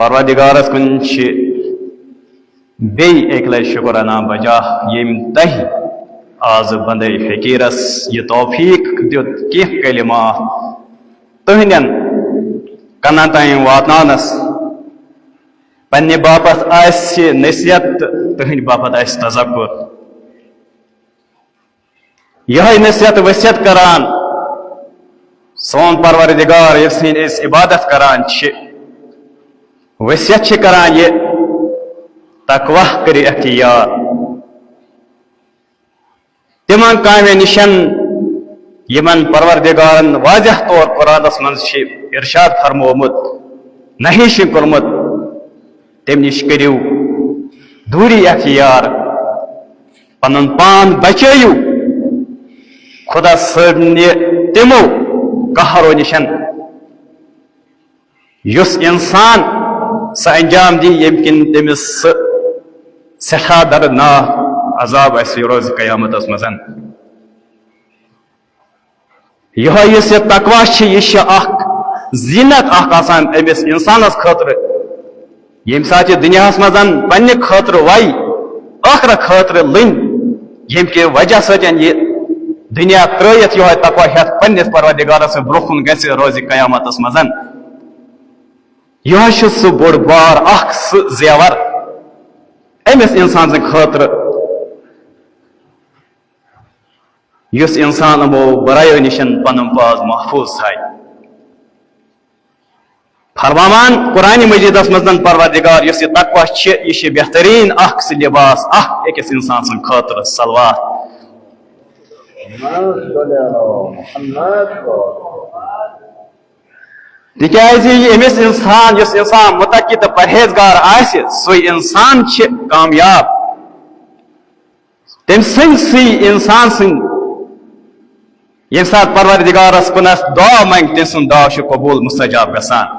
پروردگارس کن بی ایک لٹ شکر انا بجا یم تہ آز بندے فقیرس یہ توفیق دیت کی کلمات تہندین کنن تین واتنانس پنہ باپت آس نصیحت تہند باپت آس تذکر یہ نصیحت وصیت کران سون پروردگار یس عبادت کران وصیت کران یہ تقوی کری اختیار تمن کامین نشن یمن پروردگارن واضح طور قرآنس من ارشاد فرمومت نہیں کورمت تم نش کریو دوری اختیار پنن پان بچیو خدا صبن تمو قہرو نشن یس انسان سہ انجام دی یمکن تمس سٹھا دردناک عذاب ایسی روز قیامت مزن یہ تقوی یہ اخ زینت اخ آسان امس انسانس خاطر یم سات دنیا مزن پنہ خاطر وائی ٲخرت خاطر لن یم کہ وجہ سۭتۍ یہ دنیا ترٲیِتھ یہ تقوی ہیتھ پنس پروردگارس برونٛہہ کُن گژھِ روزِ قیامت مزن یہ سہ بوڑ بار اخ سہ زیور امس انسان سٕنٛدِ خاطر یس انسان امو برایو نشن پنن پاز محفوظ تھائی فرمان قرآن مجیدس مزن پروردگار یس یہ تقوی یہ بہترین اخ سہ لباس اخ اکس انسان سن خاطر صلوات تکیازِ امس انسان یس انسان متقی تو پرہیزگار آسہِ سُے انسان کامیاب تم سی انسان سن یم سات پروردگارس کنس دعا منگ تم سن دعا قبول مستجاب گسان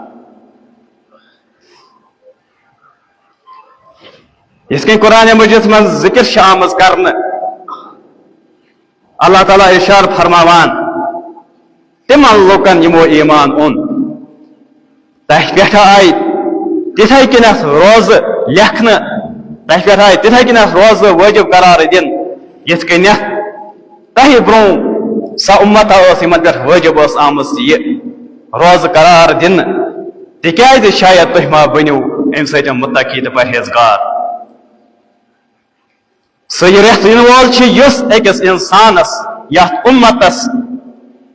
اس کے قرآن مجید من ذکر آمز کرن اللہ تعالیٰ ارشاد فرماوان تمن لوکن یمو ایمان اون تہ پہ آئی تتھے کنس روز لکھن تہ پہ آئی تتھے کنس روز واجب قرار دن یت کنیت تہ برو سا امت یمن پہ واجب آمز یہ روز قرار دن تکیاز شاید تہ ما بنو ام سۭتۍ متقی تو پرہیزگار سہ رت ین وول یس أکس انسانس یت امتس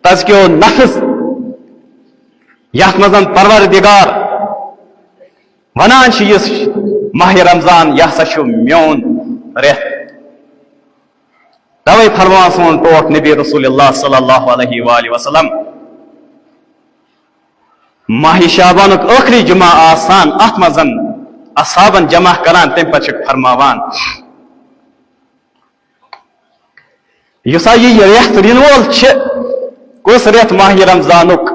تزکیو نفس یت مزن پروردگار ونان اس ماہ رمضان یہ سا میون رت توے فرمان سون ٹوٹ نبی رسول اللہ صلی اللہ علیہ وآلہ وسلم ماہ شعبان ٲخری جمعہ آسان ات مزن اصحابن جمع کران تم پتہ فرماوان یسا یہ رت ین وول کس رت ماہ رمضانک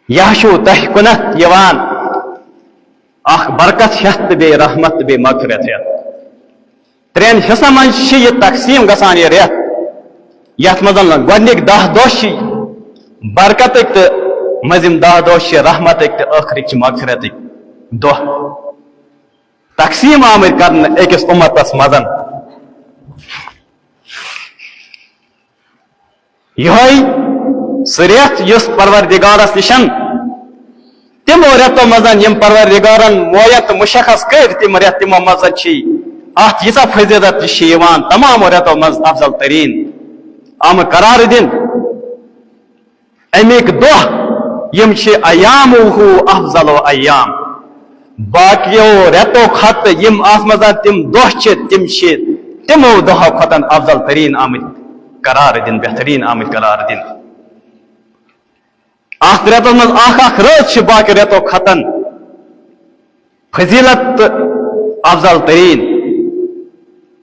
یہ تہ کنت یوان اخ برکت ہیت تو بی رحمت تو بی مغفرت ہیت ترین حصہ من یہ تقسیم گسان یہ رت یت مزن گۄڈنِکۍ 10 دۄہ برکتک تو مزم 10 دۄہ رحمتک تو ٲخرٕکۍ مغفرتک دۄہ تقسیم آمد کرن أکس امتس مزن یہ سہ رت یس پروردگارس نشن تمو رتو مزن یم پروردگارن مویت مشخص کر تم رت تمو مزن ات یژا فضیلت تمام رتو مز افضل ترین آمد قرار دن امیک دہ یم ایامہ افضل ایام باقیو رتو کھت یم ات مزن تم دہ تم تمو دہو کھتن افضل ترین آمد قرار دن بہترین آمد قرار دن ات رتو مز رت باقی رتو کھتن فضیلت افضل ترین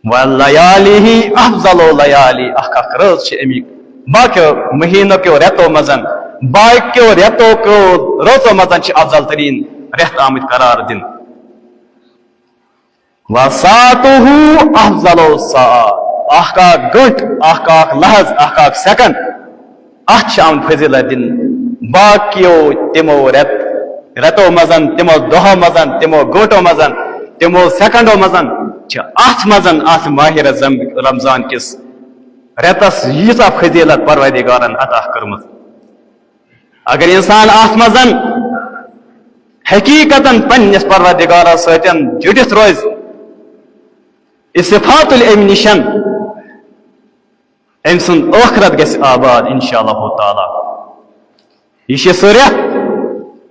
ولیالی افضل لیالی رت امیک باقی مہینوں کے رتو مزن باقی رتو کو روزو مزن افضل ترین رت آمد قرار دن وساعتہ افضل ساعہ گنٹ لحظ سیکنڈ ات آمد فضیلت دن باقیو تمو رت رتو مزن تمو دہو مزن تمو گھنٹو مزن تمو سیکنڈو مزن ات مزن ات ماہ رمضان کس رتس ییژا فضیلت پروردگارن عطا کرمت اگر انسان ات مزن حقیقتاً پنس پروردگار ستن جڑت روز صفات العلم نشن ام سن ٲخرت گژھِ آباد انشاء اللہ تعالی یہ سرت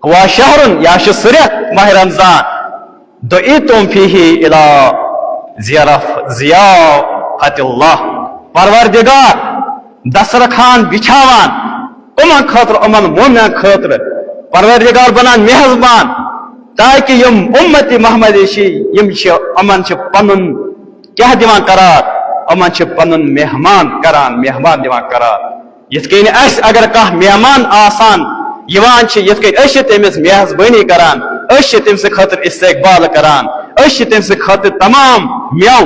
ہوا شہر یا سرت ماہ رمضان دعیتم فیہ الی ضیافت اللہ پروردگار دسترخوان بچھاوان امن خاطر امن مومن خاطر پروردگار بنان میزبان تاکہ یم امت محمد امن پنن کیا دیوان قرار امن پنن مہمان کران مہمان دیوان قرار یت کن اس اگر کہ مہمان آسان یوان یت کن اس تمس میزبانی کران اس تم سے خاطر استقبال کران اس تم سے خاطر تمام میو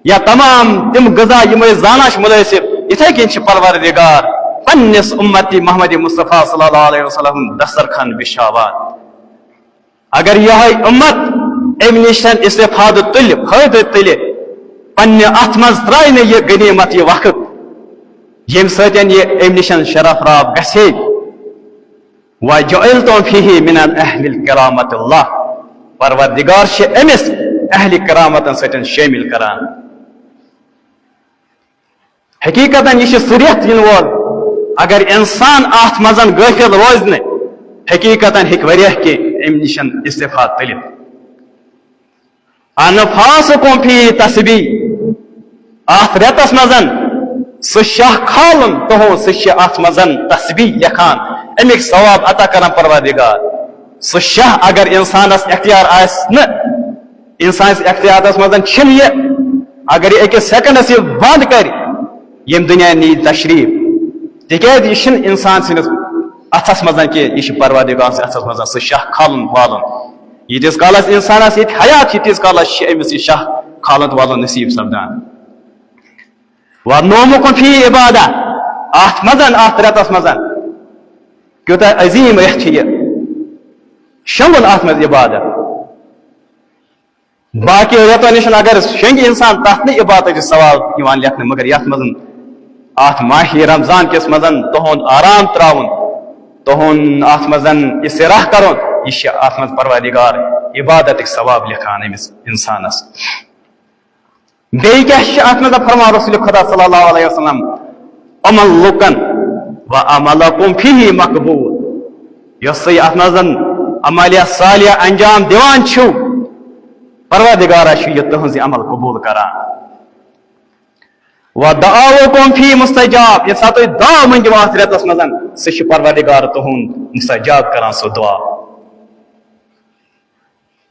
یا تمام تم غذا یم زانش مناسب اتھے کن پروردگار پنس امتی محمد مصطفیٰ صلی اللہ علیہ وسلم دسترخوان بچھاوان اگر یہ امت ام نشن استفاد تل فائدہ تل پنہ ات مز ترائی نے یہ غنیمت یہ وقت یم سن یہ ام نشن شرف راب گھے وجعلتم فیہ من اہل کرامت اللہ پروردگار امس اہل کرامت ستن شامل کران حقیقتا یہ سریت ین وول اگر انسان ات مزن غافل روزن حقیقتا ہیک وریہ کہ ام نشن استفاد تلت انفاسکم فی تسبیح ات رتس مزن سہ شاہ کھالن تہو سہ ات مزن تسبیح لکھان امیک ثواب عطا کران پروردگار سہ شاہ اگر انسانس اختیار آس نا انسانس اختیارس مزن چھن یہ اگر یہ اکس سیکنڈس یہ بند کر یم دنیا نی تشریف تکیاز یہ انسان سنس اتس مزن کہ یہ پروردگار سے اتس مزن سہ شاہ کھالن والن یتس کالس انسانس یہ حیات یتس کالس امس یہ شاہ کھالن والن نصیب سپدان ونومکم فی عبادہ ات مزن ات رتس مزن کیوتہ عظیم رت یہ شنگن ات مز عبادت باقی رتو نشن اگر شنگ انسان تات نی عبادت ثواب یوان لکھنے مگر یت مزن ات ماہ رمضان کس مزن تہن آرام تراون تہن ات مزن استراح کرون یہ ات مز پروردگار عبادت ثواب لکھان امس انسانس بیٚیہِ کیٛاہ چھُ اتھ منٛز فرمان رسول خدا صلی اللہ علیہ وسلم عمل لُکن و عملکم فیہ مقبول یۄس تُہۍ اتھ منٛز عملیہ صالحہ انجام دِوان چھِو پروردگارا چھُ یہِ تُہنٛز عمل قبوٗل کران و دعاوکم فی مستجاب ییٚمہِ ساتہٕ تُہۍ دعا مٔنگِو اتھ رٮ۪تس منٛز سُہ چھُ پروردگار تُہنٛد مستجاب کران سُہ دعا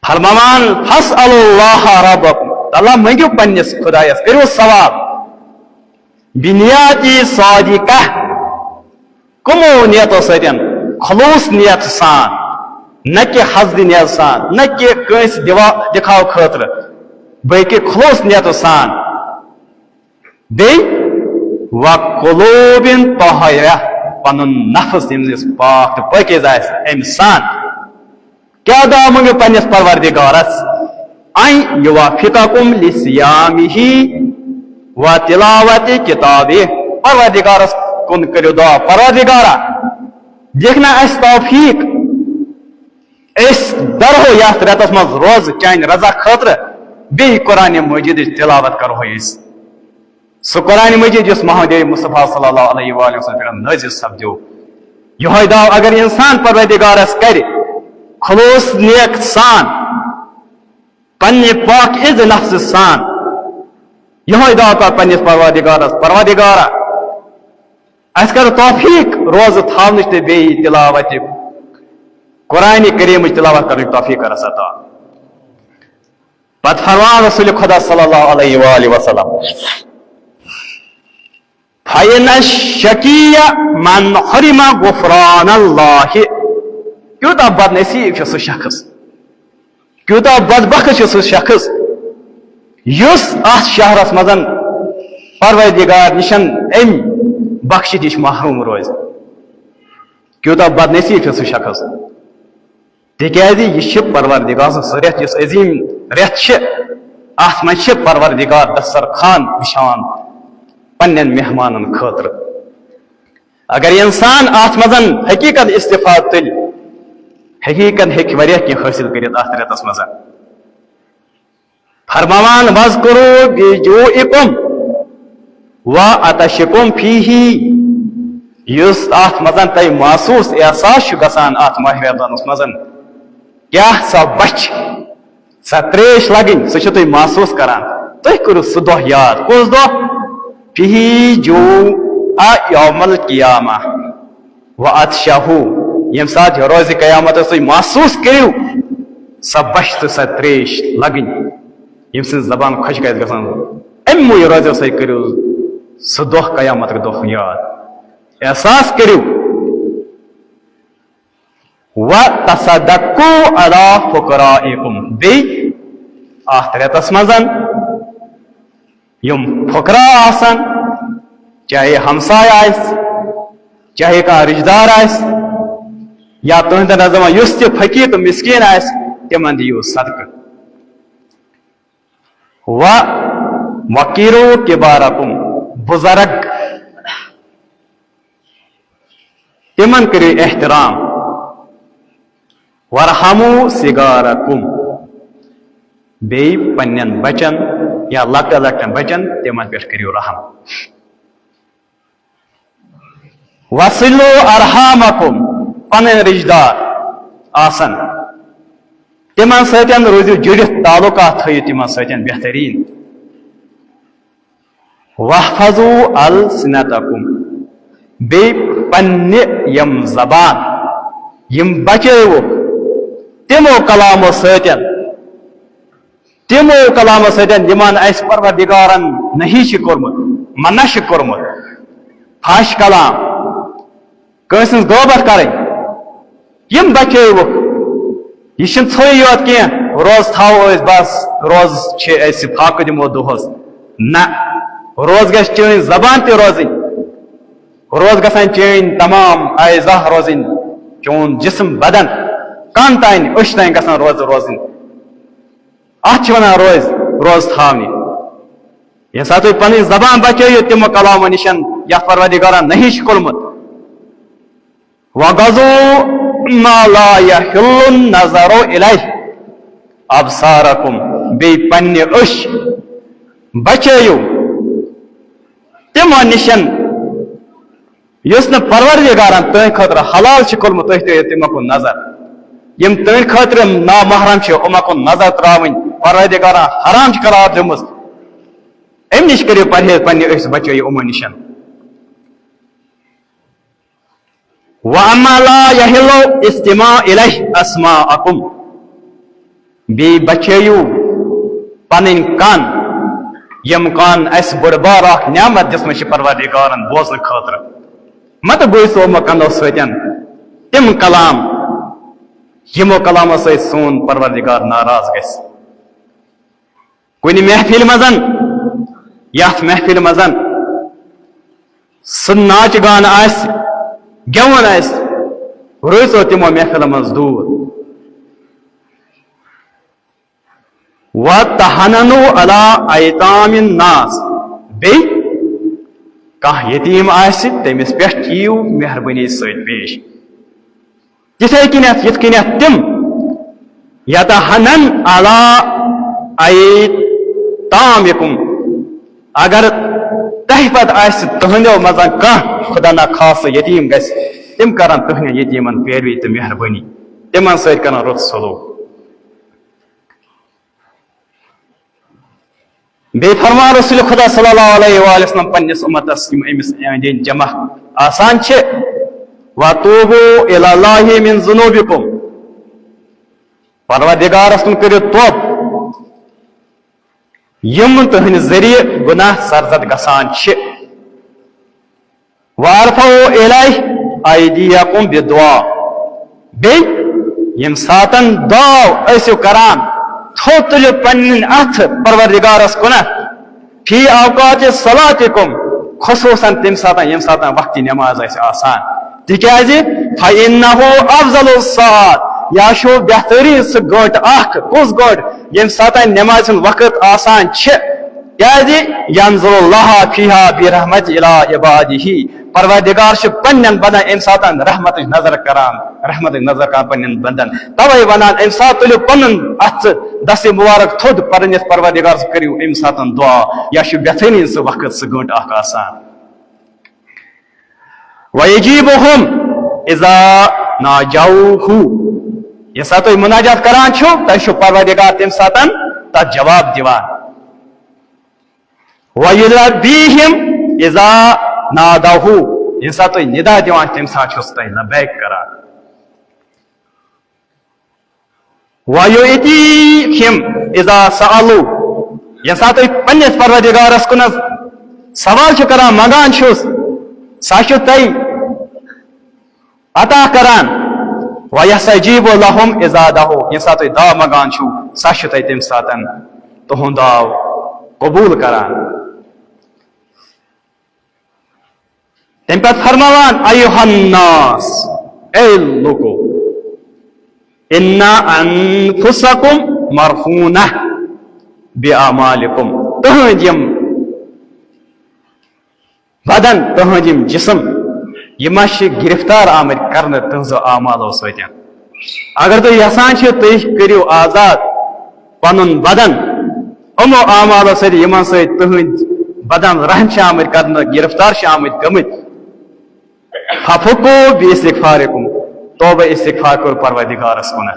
فرمان فاسألوا اللہ ربکم اللہ منگو پنس خدایس کرو ثواب بنیاتی صادقہ کمو نیتو ستن خلوص نیت سان نہ کہ حسد نیت سان نہ کہ کنس دکھاو خاطر بلکہ خلوص نیت سان بی وقلوب طاہرہ پنن نفس تمس پاک تو پاکیز آس انسان کیا دعا منگو پنس پروردگارس این یوافقکم لصیامہ و تلاوت کتابہ پروردگارس کن کرو دعا پروردگارا دیکھنا اس توفیق اس درہو یات رتس مز روز چان رضا خاطر بی قرآن مجید تلاوت کرو اس سو قرآن مجید جس محمد مصطفیٰ صلی اللہ علیہ وآلہ وسلم نازل سپدیو یہ دعا اگر انسان پروردگارس کرے خلوص نیک سان پنہ پاک از نفس سان یہ دعا کر پنس پروردگارس پروردگارا اس کر توفیق روز تھاونچ تو بیٚیہِ تلاوت قرآن کریم تلاوت کرنے توفیق کر عطا پتہ فرمان رسول خدا صلی اللہ علیہ وآلہ وسلم فإن الشقی من حرم غفران اللہ کیوتہ بد نصیب سہ شخص کیوتہ بدبخت سہ شخص یس ات شہرس مزن پروردگار نشن ام بخشش محروم روز کیوتہ بد نصیب سہ شخص تکیازِ یہ پروردگار سُنٛد رٮ۪تھ یُس عظیٖم رٮ۪تھ چھِ اتھ منٛز چھِ پروردگار دسترخوان بچھاوان پننٮ۪ن مہمانن خٲطرٕ اگر انسان اتھ منٛز حقیقت استفادٕ تُلہِ حقیقت ہیٚکہِ واریاہ کینٛہہ حٲصِل کٔرِتھ اتھ رٮ۪تس منٛز فرماوان وَاذْکُرُوا بِجُوعِکُم وَعَطَشِکُم فیٖہ یُس اتھ منٛز تۄہہِ محسوٗس احساس چھُ گژھان اتھ ماہ رمضانس منٛز کیاہ سۄ بچھ سۄ تریش لگٕنۍ سُہ چھُو تُہۍ محسوٗس کران تُہۍ کٔرِو سُہ دۄہ یاد کُس دۄہ فیٖہ جوٗع یوم القیامہ وَعَطشَہُ ییٚمہِ ساتہٕ روزِ قیامتس تُہۍ محسوٗس کٔرِو سۄ بچھ تہٕ سۄ تریش لگٕنۍ ییٚمہِ سٕنٛز زبان خۄش گژھِ گژھان امہِ موٗجوٗب روزیو سۭتۍ کٔرِو سُہ دۄہ قیامتُک دۄہ یاد احساس کٔرِو وَتَصَدَّقُوا عَلَىٰ فُقَرَائِکُم بیٚیہِ اتھ رٮ۪تس منٛز یِم فُقرا آسن چاہے ہمساے آسہِ چاہے کانٛہہ رِشتہٕ دار آسہِ یا تُہنٛدِ نظر منٛز یُس تہِ فقیٖر تہٕ مِسکیٖن آسہِ تِمن دِیِو صدقہٕ وَوَقِّرُوا کِبارَکُم بُزرگ تِمن کٔرِو احترام وَارحموا صِغارَکُم بیٚیہِ پننٮ۪ن بچن یا لۄکٹٮ۪ن لۄکٹٮ۪ن بچن تِمن پٮ۪ٹھ کٔرِو رحم وَصِلُوا اَرحامَکُم پنٕنۍ رشتہٕ دار آسن تِمن سۭتۍ روٗزِو جُڑِتھ تعلقات تھٲیِو تِمن سۭتۍ بہتریٖن وَاحفظوٗ السِنَتَکُم بیٚیہِ پننہِ یِم زبان یِم بچٲوُکھ تِمو کلامو سۭتۍ یِمن اسہِ پروردگارن نہی چھُ کوٚرمُت منع چھُ کوٚرمُت فحش کلام کٲنٛسہِ ہٕنٛز غٲبت کرٕنۍ یِم بچٲوُکھ یہِ چھُنہٕ ژھوٚے یوت کینٛہہ روز تھاوو أسۍ بس روز چھِ أسۍ فاقہٕ دِمو دۄہس نہ روز گژھِ چٲنۍ زبان تہِ روزٕنۍ روز گژھن چٲنۍ تمام اعضاء روزٕنۍ چون جسم بدن کن تانۍ أچھ تانۍ گژھن روزٕنۍ اتھ چھِ ونان روز تھاونہِ ییٚمہِ ساتہٕ تُہۍ پنٕنۍ زبان بچٲیِو تِمو کلامو نِش یتھ پروردگارن نہی چھُ کوٚرمُت وَغَضُوا مَا لَا يَحِلُّ النَّظَرُ إِلَيْهِ أَبْصَارَکُم بیٚیہِ پننہِ أچھ بچٲیِو تِمو نِش یُس نہٕ پروردگارن تُہنٛدِ خٲطرٕ حلال چھُ کوٚرمُت تُہۍ تھٲیِو تِمو کُن نظر یِم تُہنٛدِ خٲطرٕ نامحرم چھِ یِمو کُن نظر تراوٕنۍ پروردگارن حرام چھِ قرار دِژمٕژ امہِ نِش کٔرِو پرہیز پننہِ أچھ بچٲیِو یِمو نِش وَأَمَّا لَا يَحِلُّ اسْتِمَاعُ إِلَيْهِ أَسْمَاعَکُم بیٚیہِ بچٲیِو پنٕنۍ کن یِم کن اسہِ بٔڑ بار اکھ نعمت دِژمٕژ چھِ پروردگارن بوزنہٕ خٲطرٕ متہٕ بوٗزِو یِمو کنو سۭتۍ تِم کلام یِمو کلامو سۭتۍ سون پروردگار ناراض گژھِ کُنہِ محفِل منٛز یتھ محفِل منٛز سُہ ناچ گانہٕ آسہِ گٮ۪وُن آسہِ روٗزِو تِمو محفِلن منٛز دوٗر وَتَحَنَنُوا عَلَىٰ أَيْتَامِ النَّاسِ بیٚیہِ کانٛہہ یتیٖم آسہِ تٔمِس پٮ۪ٹھ یِیِو مہربٲنی سۭتۍ پیش یِتھ کٔنٮ۪تھ تِم یَتَحَنَن عَلَىٰ أَيْتَامِکُم اگر تۄہہِ پتہٕ آسہِ تُہنٛدیو منٛز کانٛہہ خدا نہ خاصہٕ یتیٖم گژھِ تِم کرن تُہنٛدٮ۪ن یتیٖمن پیروی تہٕ مہربٲنی تِمن سۭتۍ کرن رُت سلوٗک بیٚیہِ فرمان رسول خدا صلی اللہ علیہ وسلم پننِس اُمتس یِم أمِس أنٛدۍ أنٛدۍ جمع آسان چھِ وَتوٗبوٗ إِلَى اللہِ مِن ذُنوٗبِکُم پروردگارس کُن کٔرِو توبہٕ یِم تُہنٛدِ ذٔریعہٕ گُناہ سرزد گژھان چھِ وَارفعوٗ إِلَيْهِ أَيْدِیَکُم بِالدُعا بیٚیہِ ییٚمہِ ساتن دعا ٲسِو کران تھوٚد تُلِو پنٕنۍ اَتھٕ پروردگارس کُنتھ فی اوقاتِ صلاتِکُم خصوٗصن تمہِ ساتن ییٚمہِ ساتن وقتِ نٮ۪ماز آسہِ آسان تِکیازِ فَإِنَّهُ أَفضَلُ الصَّلَاةِ یا شو بہترین سہ گنٹ اخ کس گنٹ یم سات نماز وقت آسان ینظر اللہ فیہا برحمت الی عبادہ پروردگار پن بندن ام سات رحمت نظر کران پن بندن توے ونان ام سات تلو پن اتھ دس مبارک تھود پنس پروردگار کرو ام سات دعا یا بہترین سہ وقت سہ گنٹ اخ آسان ویجیبہم اذا ناجوہ یہ سات مناجات کران چھو تہ پروردگار تم سات تتھ جواب دیوان وَيُلَبِّيهِمْ إِذَا نَادَوْهُ یہ سات ندا دیوان تم سات چھس تہ لبیک کران وَيُعْطِيهِمْ إِذَا سَأَلُوا یہ سات پنس پروردگارس کن سوال چھ کران منگان چھس سا چھ تہ عطا کران وَيَسْتَجِيبُ لَهُمْ إِذَا دَعُوا یہ سات دعا منگان چھو سا چھ تہ تم سات تہند دعا قبول کران تم پت فرماوان ایوہ الناس اے لوگو انا انفسکم مرہونہ باعمالکم تہنجم بدن تہنجم جسم یہ مش گرفتار آمد کرنے تہذو اعمالو سۭتۍ اگر تُہۍ یژھان چھِو تُہۍ کٔرِو آزاد پنُن بدن یِمو اعمالو سۭتۍ یِمن سۭتۍ تُہنٛدۍ بدن رہن چھِ آمٕتۍ کرنہٕ گرفتار چھِ آمٕتۍ گٔمٕتۍ ففقو باستغفارکم توبہ استغفار کر پروردگارس کن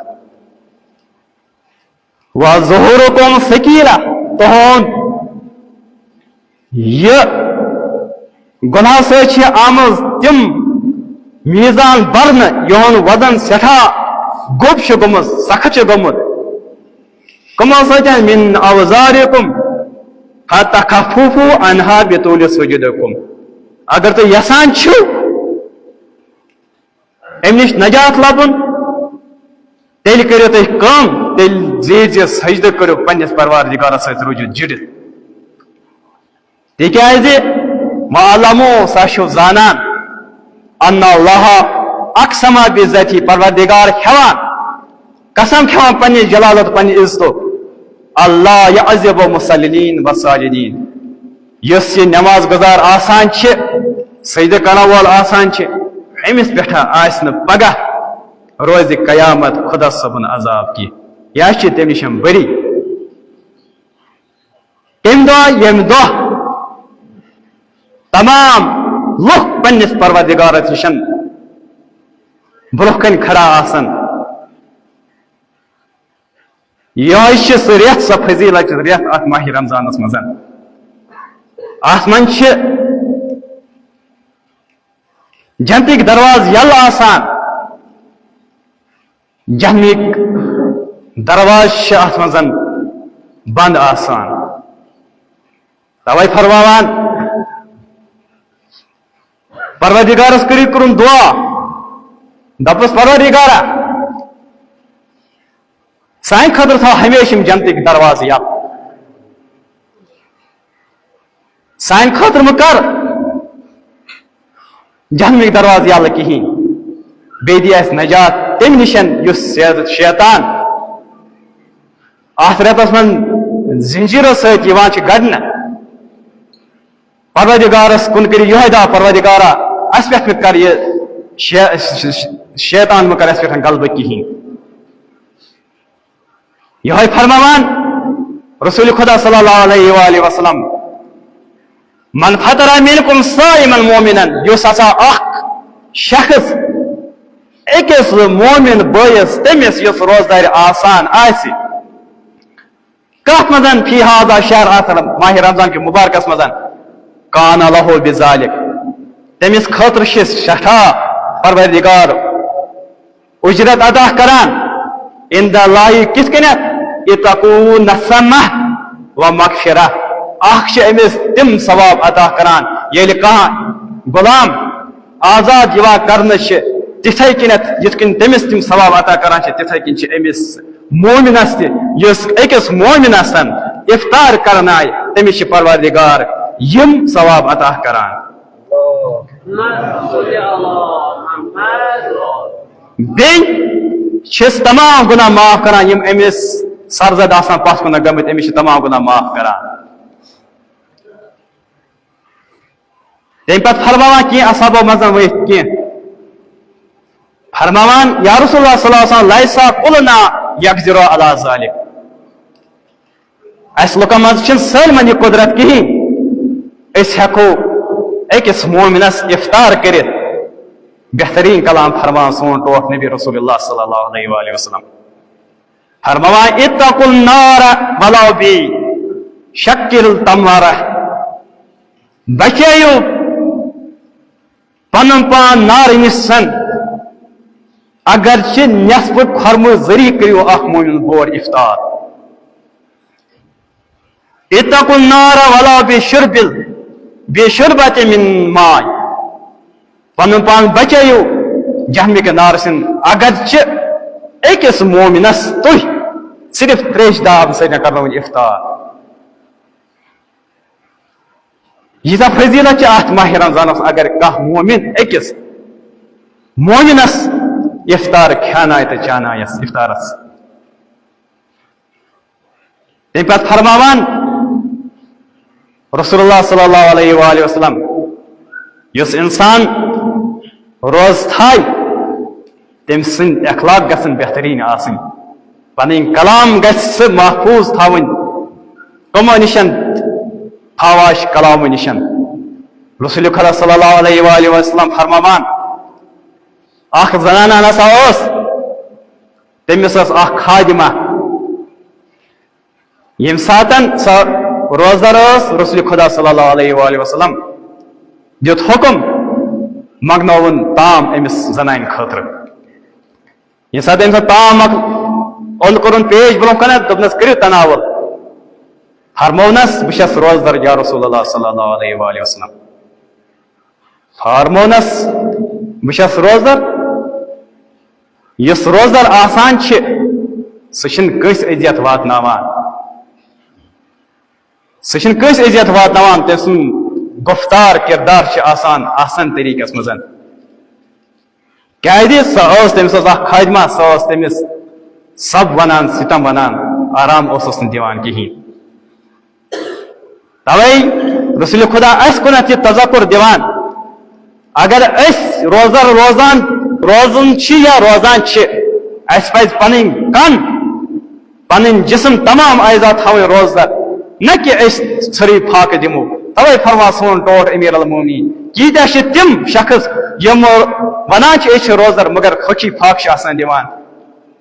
وظہورکم ثقیلہ تہند یہ گناہ سے آمز تم میزان برن یہن وزن سٹھا گوب گمت سخت گمت کمو سۭتۍ من اوزارکم فتخففوا عنہا بطول سجودکم اگر تو یژھان چھو ام نش نجات لبن تیل کرو تھی کم تیل زیز سجدہ کرو پنس پروردگارس ست روزو جڑت تکیاز معلومو سا چھو زانان ان اللہ اقسم بعزتی پروردگار کھوان قسم کھوان پنس جلالت پنس عزتو اللہ یعذب مسللین والساجدین یس یہ نماز گزار آسان چھ سجدہ کرن وول آسان چھ امس پہ آس پگہ روز قیامت خدا صبن عذاب کی یا تم نش بری تم دہ یم دہ تمام لوگ پنس پروردگارس نش برہ کن کھڑا آسن یہ سہ ریت سہ فضیلت ریت ات ماہ رمضانس مز ات من جنتک درواز یل آسان جہنک درواز ات مزن بند آسان توے فرماوان پروردگارس کری کرن دعا دپس پروردگارا سان خاطر تھا ہمیشہ جنتک درواز یل سان خاطر مکر جہنمک دروازہ یل کہین بی دی اس نجات تم نشن یس شیطان ات ریتس من زنجیرو ست گڑنا پروردگارس کن کر یہ دعا پروردگارا اس پہ کر یہ شیطان مکر اس پہ غلبہ کہین یہ فرماوان رسول خدا صلی اللہ علیہ وآلہ وسلم من فطر منکم صائما مومنا یس ہسا اخ شخص اکس مومن بٲیس تمس یس روزدار آسان آس کت مزن فی ہذا شہر ماہ رمضان کے مبارکس مزن کان لہ بذالک تمس خاطر سٹھا پروردگار اجرت ادا کران اند اللہ کس کنت اتقون سمح و مغفرہ اخ امس تم ثواب عطا کران یل کھانا غلام آزاد یوا کرنے تتھے کنت یت کن تمس تم ثواب عطا کران تتھے کن امس مومنس تس اکس مومنس افطار کرنا تمس پروردگار یم ثواب عطا کران چھس تمام گناہ معاف کران یم امس سرزد آسان پس کن گمت امس تمام گناہ معاف کران تم پتہ فرماوان کی اصحابو مزن ورت کی فرماوان یا رسول اللہ صلی اللہ علیہ وسلم لیسا کلنا یقدر علی ذلک اس لکن مز چھ سالمن یہ قدرت کہین اس ہیکو اکس مومنس افطار کرت بہترین کلام فرمان سون ٹوٹ نبی رسول اللہ صلی اللہ علیہ وآلہ وسلم فرماوان اتقوا النار ولو بی شق التمرہ بچیو پنن پان نار نسن اگرچہ نصف کھرم ذریع کریو اخ مومن بور افطار اتقوا النار ولو بشربت من ماء پنن پان بچیو جہنم کے نار سن اگرچہ اکس مومنس تھی صرف تریش داب سے کرو افطار یہ فضیلت ات ماہ رمضانس اگر کھانا مومن اکس مومنس افطار کھانا تو چانا افطارس تم پتہ فرماوان رسول اللہ صلی اللہ علیہ وآلہ وسلم اس انسان روز تھائی تم سن اخلاق گھن بہترین آسن پن کلام گھ محفوظ تھون کمو نشن فاواش کلامو نشن رسول خدا صلی اللہ علیہ وآلہ وسلم فرماوان اخ زنانہ نسا تمس اخ خادمہ یم ساتن سو روزدار رسول خدا صلی اللہ علیہ وآلہ وسلم دیت حکم مگنون تام امس زنان خاطر یہ سات امس تام اول کرن پیش برو کن دپنس کرو تناول فرمونس بشس روزدار یا رسول اللہ صلی اللہ علیہ وآلہ وسلم فرمونس بشس روزدار یس روزدار آسان سن کس عزت واتناوان سن کس عزت واتناوان تم سن گفتار کردار آسان آسان طریقس مزن سہ تمس خادمہ سہ تمس سب ونان ستم ونان آرام اس دیوان کہین توے رسول خدا اس کنت یہ تذکر دیوان اگر اس روزدار روزن یا روزان اس پز پن کن پن جسم تمام اعضاء تھویں روزدار نہ کہ اس ژھری پھاکہ دمو توے فرما سون ٹوٹ امیر المومنین کیتیا تم شخص یم ونان روزدار مگر خچی پھاک آسان دیوان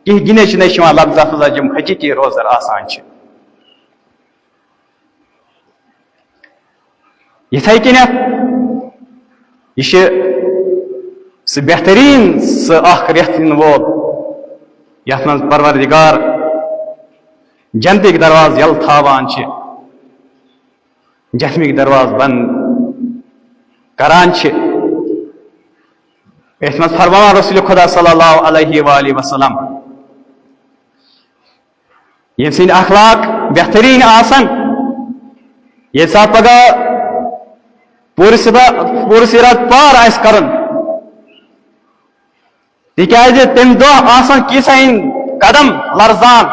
کہ گنے نہیں لفظ افظا یم حقیقی روزدار آسان یتھے کنیت یہ سہ بہترین سہ اخ رت وول یت من پروردگار جنتک دروازٕ یل تھاوان جہنمک دروازٕ بند کران یت من فرمان رسول خدا صلی اللہ علیہ وآلہ وسلم یم سن اخلاق بہترین آسن یہ سات پگہ پور سرات پار آس کرن تکیازِ تم دہ آسن کیسا قدم لرزان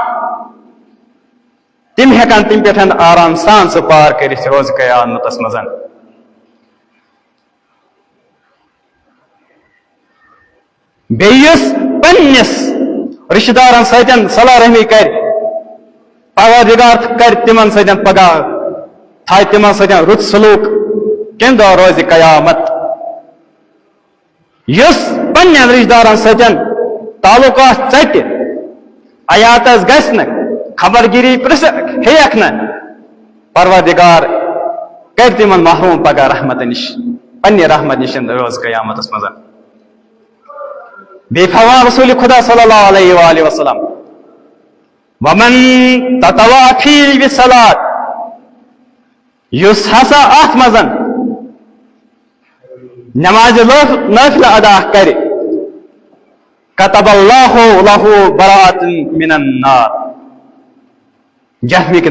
تم ہیکن تم پہ آرام سان سہ پار کرت روز قیامتس مز بیس پنس رشتہ دارن ستن صلاح رحمی کر پروردگار کر تمن ستن پگہ تھائے تمن ستن رت سلوک کم دہ روز قیامت یس پن رشتہ دارن ستن تعلقات ٹھٹ عیاتس گھن خبر گیری پرس ہیک نا پروردگار کر تمن محروم پگہ رحمت نش پنہ رحمت نش روز قیامتس مز بی فرمان رسول خدا صلی اللہ علیہ وآلہ وسلم ومن تطوع فی بالصلاۃ یس ہسا ات مزن نماز نافل ادا کر کتب اللہ لہ براءۃ من النار جہنمک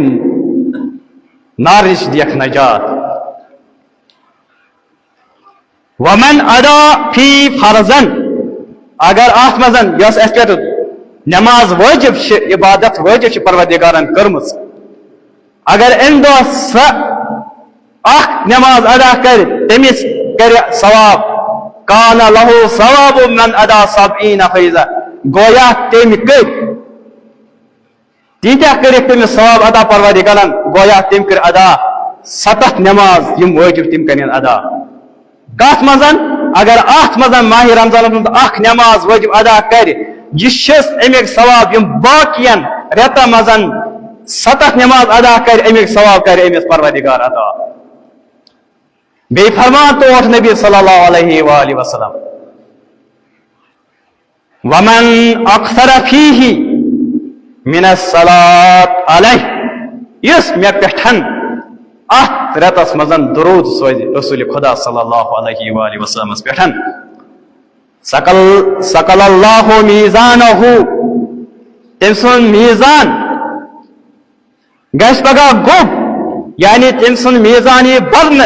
نار نش دیکھ نجات ومن ادا فی فرضن اگر ات مزن یس اس پہ نماز واجب عبادت واجب پروردگارن کرمز اگر ام دہ سہ نماز ادا کر تمس کر ثواب کان لہو ثواب من ادا سبعین فیضا گویا تم کر تیتیا کر تمس ثواب ادا پروردگارن گویا تم کر ادا 7 نماز یم واجب تم کرن ادا کت مزن اگر ات مزن ماہ رمضان نماز واجب ادا کر یہ امیک ثواب یم باقین رتا مزن 7 نماز ادا کر امیک ثواب کر امس پروردگار ادا بے فرمان تو نبی صلی اللہ علیہ وآلہ وسلم ومن اکثر فیہ من الصلاة علیہ اس میں پٹھن ات رتس مزن درود سوز رسول خدا صلی اللہ علیہ وآلہ وسلم پٹھن سقل اللہ میزانہ تم سن میزان گھس پگہ گوب یعنی تم سن میزان یہ بغن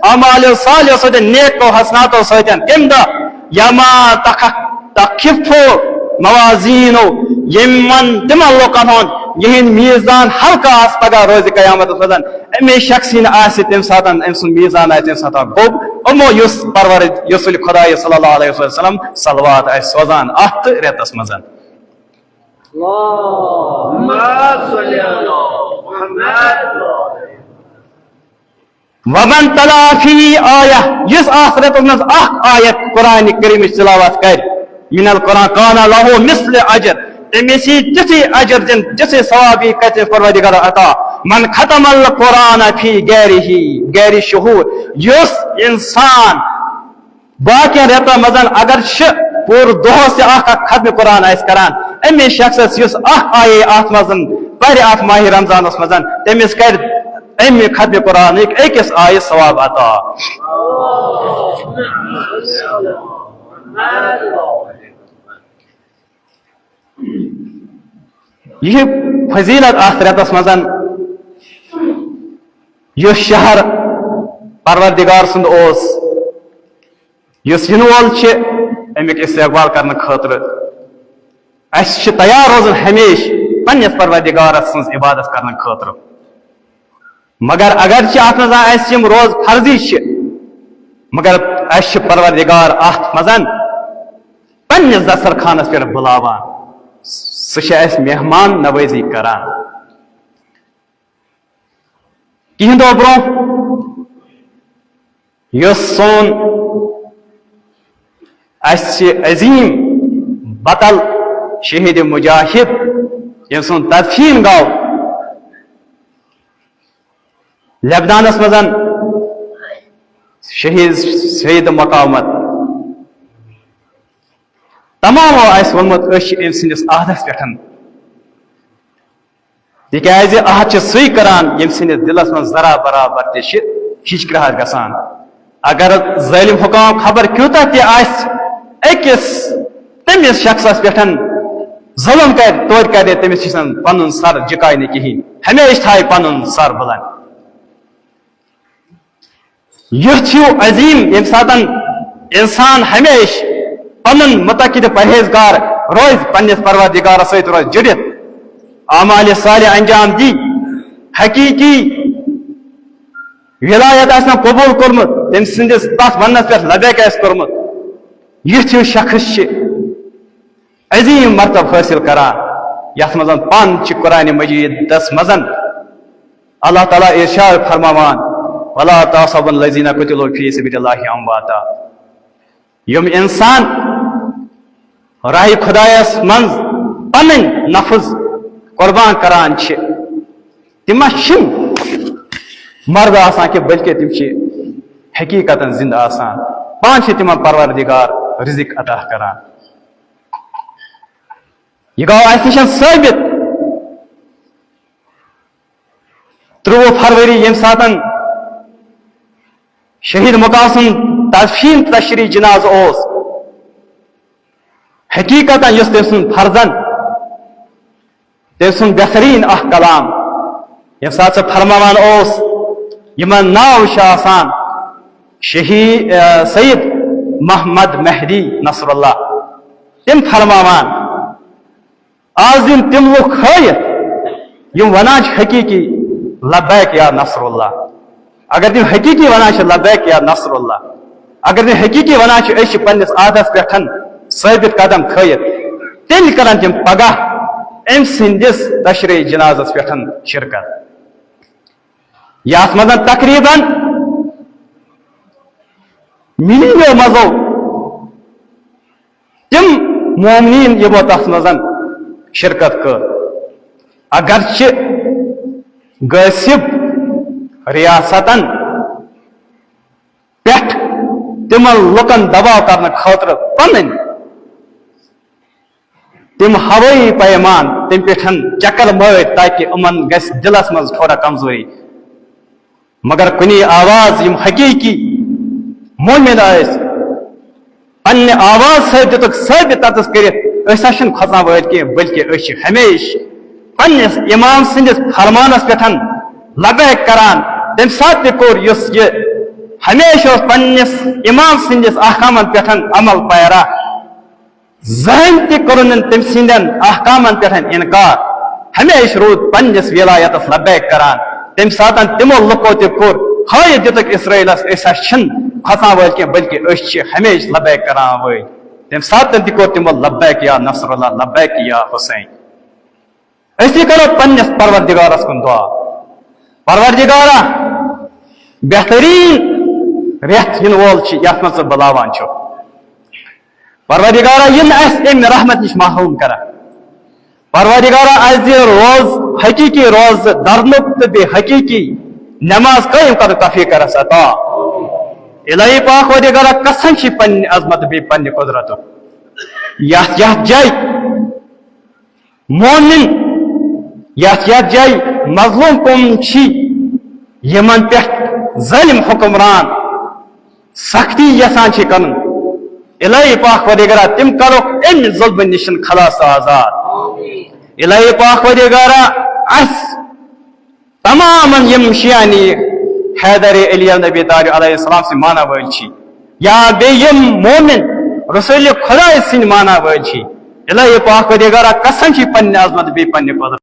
اعمال صالح سۭتۍ نیک و حسناتو سۭتۍ تمہِ دۄہ یما تخفو موازینو یمن تمن لوکن ہُنٛد یِہنٛدۍ میزان ہلکہٕ آسہِ پگہہ روزِ قیامتس منٛز امی شخصی آسہِ تمہِ ساتہٕ أمۍ سُنٛد میزان آسہِ تمہِ ساتہٕ گوٚب یِمو یُس پرور رسول خدا صلی اللہ علیہ وسلم صلوات آسہِ سوزان اتھ رٮ۪تس منٛز ومن تلا فی آیہ یس آخرت مز آیت قرآن کریم تلاوت کر من القرآن کان لہو مثل اجر تمسی تھی اجر دن تھی ثوابی کتنے پروردگار عطا من ختم القرآن فی غیر شہور یس انسان باقی رتا مزن اگر پور دہ سے ختم قرآن آس کران امی شخص یس آیے ات مزن پر ات ماہ رمضانس مزن تمس کر امی ختم قرآن ایکس آئے ثواب عطا یہ فضیلت آخرتس مزن یہ شہر پروردگار سند اوس یس ین وول امیک استقبال کرنے خاطر اس تیار روزن ہمیش پنس پروردگارس سن عبادت کرنے خاطر مگر اگرچہ ات مز یم روز فرضی مگر اس پروردگار ات مزن پنس دسترخانس پہ بلاوان سہ مہمان نوازی کران کہن دہ برو یس سون عظیم بطل شہید مجاہد یم سن تدفین گو لبنانس مزن شہید مقامت تمام ونمت ام سندس عہدس پہ تکیاز عہد سی کران یم سندس دلس من ذرا برابر ہچکراہٹ گسان اگر ظالم حکام خبر کیوتہ تہ اکس تمس شخصس پہ ظلم کر توتہ کرے تمس پن سر جکائے نہ کہین ہمیشہ تھائے پن سر بلند یہ عظیم یم سات انسان ہمیش پن متقد پرہیزگار روز پنس پروردگار ست روز جڑت اعمال صالح انجام دی حقیقی ولایت آسنا قبول کورمت تم سندس تس ونس پہ لبیک آس کورمت یہ شخص عظیم مرتبہ حاصل کران یت مز پن قرآن مجید دس مزن اللہ تعالیٰ ارشاد فرماوان ولا تحسبن الذين قتلوا في سبيل الله امواتا یم انسان راہ خدایس من پن نفس قربان کران تم مرد آسان کہ بلکہ تم حقیقت زندہ آسان پان تم پروردگار رزق عطا کران یہ گو اس نش ثابت 3 فروری یم ساتن شہید مقاسم تدفین تشریح جناز اوس حقیقت یس تم سن فرزن تم سن بہترین کلام یم سات سے فرمان اوس یمن ناو آسان شہید سید محمد مہدی نصر اللہ تم فرمان آز یم تم لوگ ہائت یم ونان حقیقی لبیک یا نصر اللہ. اگر تم حقیقی ونان لبیک یا نصر اللہ, اگر تم حقیقی ونان اس پنس عادت پہ ثابت قدم تھیت, تیل کرن تم پگہ ام سندس تشریح جنازس پہ شرکت. یس مز تقریباً ملیو مزو تم مومنین یمو تس مز شرکت کر. اگرچہ غاصب ریاستن پہ تمن لکن دباؤ کرنے خاطر پن تم ہوئی پیمان تم پہ چکر مر تاکہ امن گس دلس مز تھوڑا کمزوری, مگر کنی آواز یم حقیقی مومن پنہ آواز دتک ثابت تتس کرت کھسان ول کی بلکہ ہمیش پنس امام سندس فرمانس پہ لبیک کران. تم سات کور یہ ہمیشہ پنس امام سندس احکامن پہ عمل پیرا, زہن ترن تم سندین احکامن پہ انکار, ہمیشہ رود پنس ولایتس لبیک کران. تم سات تمو لکو تور ہائے دتک اسرائیلس کھسان ول کی بلکہ ہمیشہ لبیک کران ول. تم سات تور تمو لبیک یا نصر اللہ, لبیک یا حسین. اسی کرو پنس پروردگارس کن دعا. پروردگارا بہترین ریت ین وول یت مز بلاوان چھو, پروردگارا ین اس ام رحمت نش محروم کرا. پروردگارا اس روز حقیقی روز درنک تو بے حقیقی نماز قائم کر توفیق کرس عطا. الہی پاک پروردگارا قسم چھ پن عظمت بے پن قدرت یت جائے مومن یت جائے مظلوم قوم چھ یمن پہ ظالم حکمران سختی یسان چھ کرن. الہی پاک پروردگارا تم کرو ام ظلم نشن خلاص آزاد. الہی پاک پروردگارا اس تمام یم شیانی حیدر علی نبی طالب علیہ السلام سے مانا ول یا بے یم مومن رسول خدا سن مانا ول الہی پاک پروردگارا قسم چھ پن عظمت بے پن قدرت.